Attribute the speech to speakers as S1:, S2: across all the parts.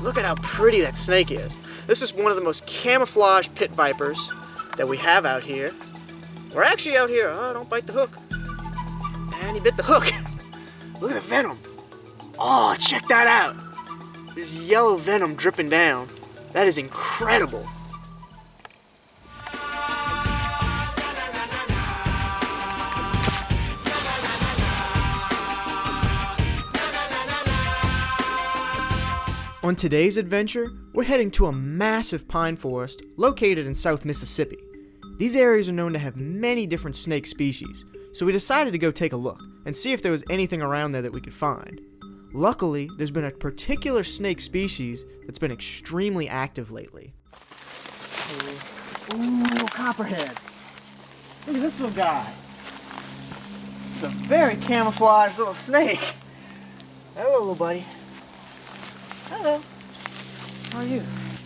S1: Look at how pretty that snake is. This is one of the most camouflaged pit vipers that we have out here. We're actually out here. Oh, don't bite the hook. And he bit the hook. Look at the venom. Oh, check that out. There's yellow venom dripping down. That is incredible. On today's adventure, we're heading to a massive pine forest located in South Mississippi. These areas are known to have many different snake species, so we decided to go take a look and see if there was anything around there that we could find. Luckily, there's been a particular snake species that's been extremely active lately. Ooh, Copperhead. Look at this little guy. It's a very camouflaged little snake. Hello, little buddy. Hello. How are you?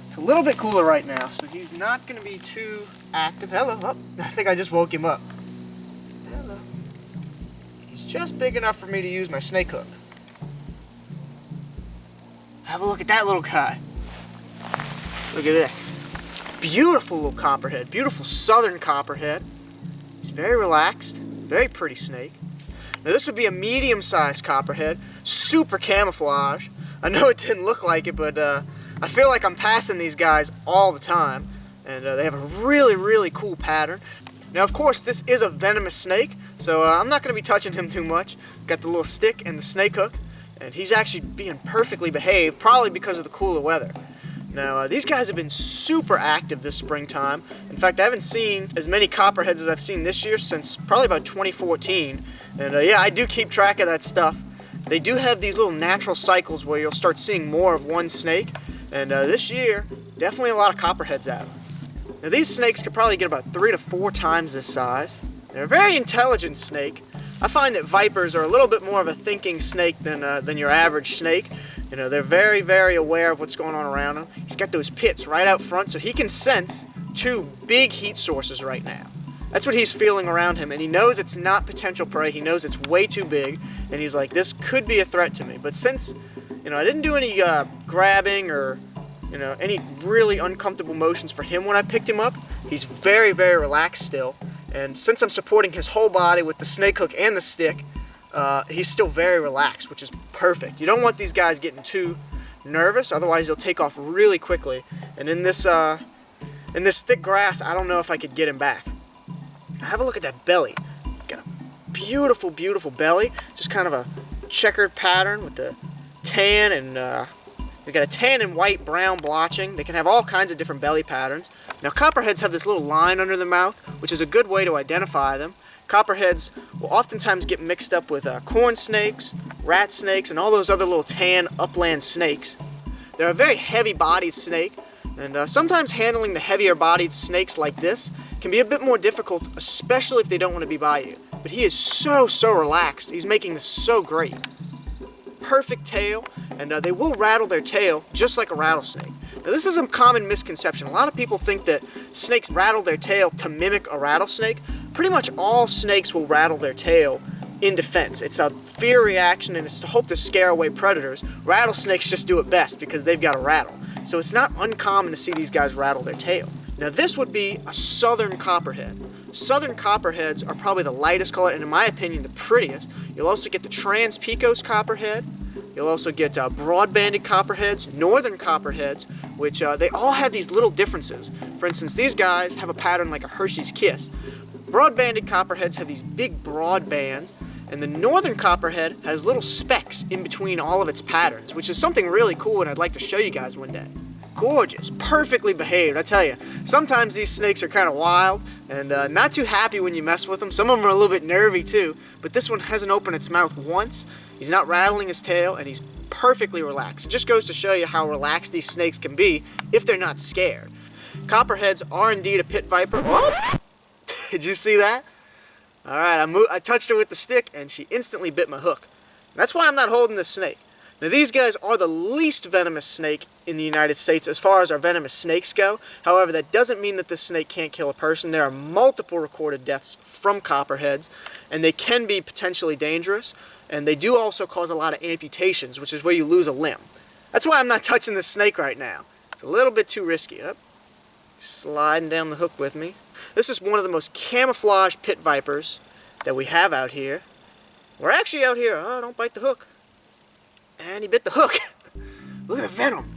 S1: It's a little bit cooler right now, so he's not going to be too active. Hello. Oh, I think I just woke him up. Hello. He's just big enough for me to use my snake hook. Have a look at that little guy. Look at this. Beautiful little copperhead. Beautiful southern copperhead. He's very relaxed. Very pretty snake. Now this would be a medium-sized copperhead. Super camouflage. I know it didn't look like it, but I feel like I'm passing these guys all the time. And they have a really, really cool pattern. Now, of course, this is a venomous snake, so I'm not going to be touching him too much. Got the little stick and the snake hook. And he's actually being perfectly behaved, probably because of the cooler weather. Now, these guys have been super active this springtime. In fact, I haven't seen as many copperheads as I've seen this year since probably about 2014. And yeah, I do keep track of that stuff. They do have these little natural cycles where you'll start seeing more of one snake. And this year, definitely a lot of copperheads out. Now, these snakes could probably get about 3 to 4 times this size. They're a very intelligent snake. I find that vipers are a little bit more of a thinking snake than your average snake. You know, they're very, very aware of what's going on around them. He's got those pits right out front, so he can sense 2 big heat sources right now. That's what he's feeling around him, and he knows it's not potential prey. He knows it's way too big, and he's like, this could be a threat to me. But since, you know, I didn't do any grabbing or, you know, any really uncomfortable motions for him when I picked him up, he's very, very relaxed still. And since I'm supporting his whole body with the snake hook and the stick, he's still very relaxed, which is perfect. You don't want these guys getting too nervous, otherwise you'll take off really quickly. And in this thick grass, I don't know if I could get him back. Have a look at that belly. Got a beautiful, beautiful belly. Just kind of a checkered pattern with the tan and we got a tan and white brown blotching. They can have all kinds of different belly patterns. Now, copperheads have this little line under the mouth, which is a good way to identify them. Copperheads will oftentimes get mixed up with corn snakes, rat snakes, and all those other little tan upland snakes. They're a very heavy-bodied snake, and sometimes handling the heavier-bodied snakes like this can be a bit more difficult, especially if they don't want to be by you. But he is so, so relaxed. He's making this so great. Perfect tail, and they will rattle their tail just like a rattlesnake. Now, this is a common misconception. A lot of people think that snakes rattle their tail to mimic a rattlesnake. Pretty much all snakes will rattle their tail in defense. It's a fear reaction, and it's to hope to scare away predators. Rattlesnakes just do it best because they've got a rattle. So it's not uncommon to see these guys rattle their tail. Now, this would be a southern copperhead. Southern copperheads are probably the lightest color, and in my opinion, the prettiest. You'll also get the trans-pecos copperhead. You'll also get broad-banded copperheads, northern copperheads, which they all have these little differences. For instance, these guys have a pattern like a Hershey's Kiss. Broad-banded copperheads have these big broad bands, and the northern copperhead has little specks in between all of its patterns, which is something really cool and I'd like to show you guys one day. Gorgeous, perfectly behaved, I tell you. Sometimes these snakes are kind of wild and not too happy when you mess with them. Some of them are a little bit nervy too, but this one hasn't opened its mouth once. He's not rattling his tail, and he's perfectly relaxed. It just goes to show you how relaxed these snakes can be if they're not scared. Copperheads are indeed a pit viper. Oh! Did you see that? All right, I touched her with the stick, and she instantly bit my hook. That's why I'm not holding this snake. Now, these guys are the least venomous snake in the United States as far as our venomous snakes go. However, that doesn't mean that this snake can't kill a person. There are multiple recorded deaths from copperheads, and they can be potentially dangerous. And they do also cause a lot of amputations, which is where you lose a limb. That's why I'm not touching this snake right now. It's a little bit too risky. Up, sliding down the hook with me. This is one of the most camouflaged pit vipers that we have out here. We're actually out here. Oh, don't bite the hook. And he bit the hook. Look at the venom.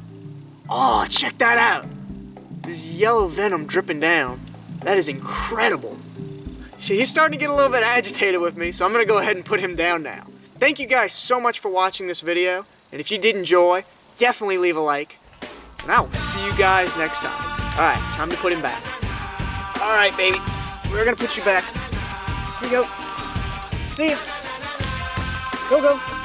S1: Oh, check that out. There's yellow venom dripping down. That is incredible. He's starting to get a little bit agitated with me, so I'm going to go ahead and put him down now. Thank you guys so much for watching this video. And if you did enjoy, definitely leave a like. And I will see you guys next time. Alright, time to put him back. Alright, baby. We're going to put you back. Here you go. See ya. Go, go.